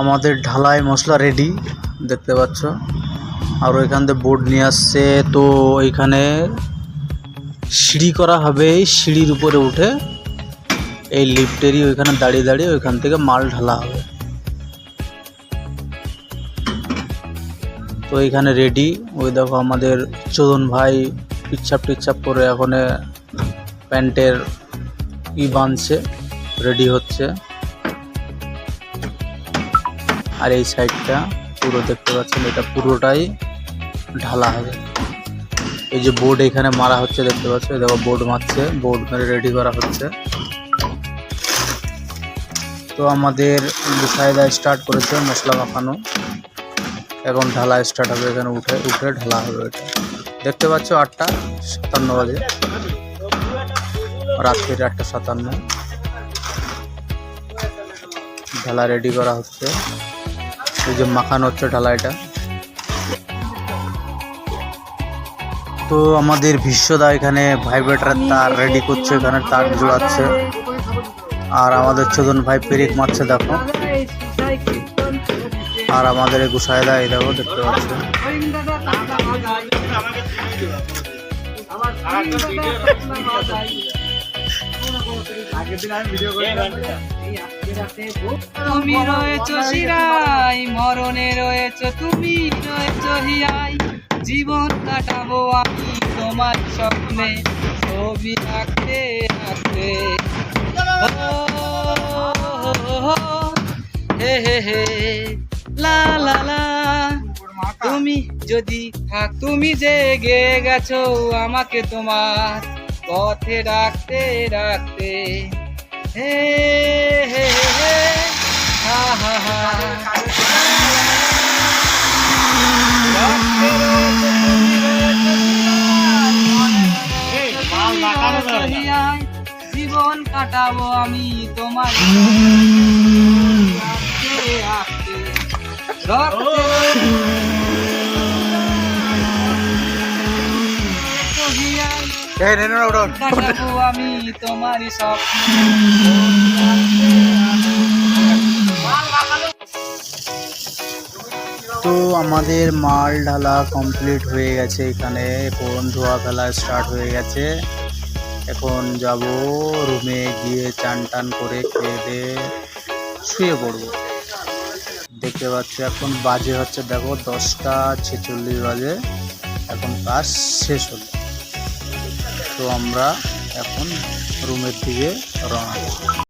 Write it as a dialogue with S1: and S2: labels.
S1: আমাদের ঢালাই মশলা রেডি দেখতে পাচ্ছ। আর ওইখান থেকে বোর্ড নিয়ে আসছে, তো ওইখানে সিঁড়ি করা হবে। সিঁড়ির উপরে উঠে এই লিফটেরই ওইখানে দাঁড়িয়ে দাঁড়িয়ে ওইখান থেকে মাল ঢালা হবে। তো এইখানে রেডি। ওই দেখো আমাদের চোদন ভাই পিচ্ছাপ টিচ্ছাপ করে এখন প্যান্টের বাঁধছে, রেডি হচ্ছে। আর এই সাইডটা পুরো দেখতে পাচ্ছেন, এটা পুরোটাই ঢালা হবে। এই যে বোর্ড এখানে মারা হচ্ছে দেখতে পাচ্ছ, দেখো বোর্ড মারছে, বোর্ড মেরে রেডি করা হচ্ছে। তো আমাদের সাইদা স্টার্ট করেছে মশলা মাখানো, এখন ঢালা স্টার্ট হবে। এখানে উঠে উঠে ঢালা হবে। এটা দেখতে পাচ্ছ 8:57 বাজে, রাত্রির 8:57। ঢালা রেডি করা হচ্ছে, এই যে মাখানো হচ্ছে ঢালা এটা। তো আমাদের বিশ্বদা এখানে ভাইব্রেটারের তার রেডি করছে, এখানে তার জোড়াচ্ছে। আর আমাদের চোদন ভাই পেরেক মারছে দেখো। আর আমাদের এই গুসাইদা এই দেখো দেখতে পাচ্ছে।
S2: তুমি রয়েছো শিরাই, মরণে রয়েছো তুমি, রয়েছো হিয়াই। জীবন কাটাবো আমি তোমার স্বপ্নে, ছবি আঁকতে আঁকতে। হে হে হে লা লা লা। তুমি যদি তুমি জেগে গেছো আমাকে তোমার পথে রাখতে রাখতে। হে হে হে হা হা হা। জীবন কাটাবো আমি তোমার কাটাবো আমি তোমারই স্বপ্ন।
S1: তো আমাদের মাল ঢালা কমপ্লিট হয়ে গেছে। এখানে এখন ধোয়া ফেলা স্টার্ট হয়ে গেছে। এখন যাব রুমে, গিয়ে চান টান করে খেয়ে দিয়ে শুয়ে পড়বো। দেখতে পাচ্ছি এখন বাজে হচ্ছে দেখো 10:46 বাজে, এখন কাজ শেষ হলো। তো আমরা এখন রুমের দিকে রওনা।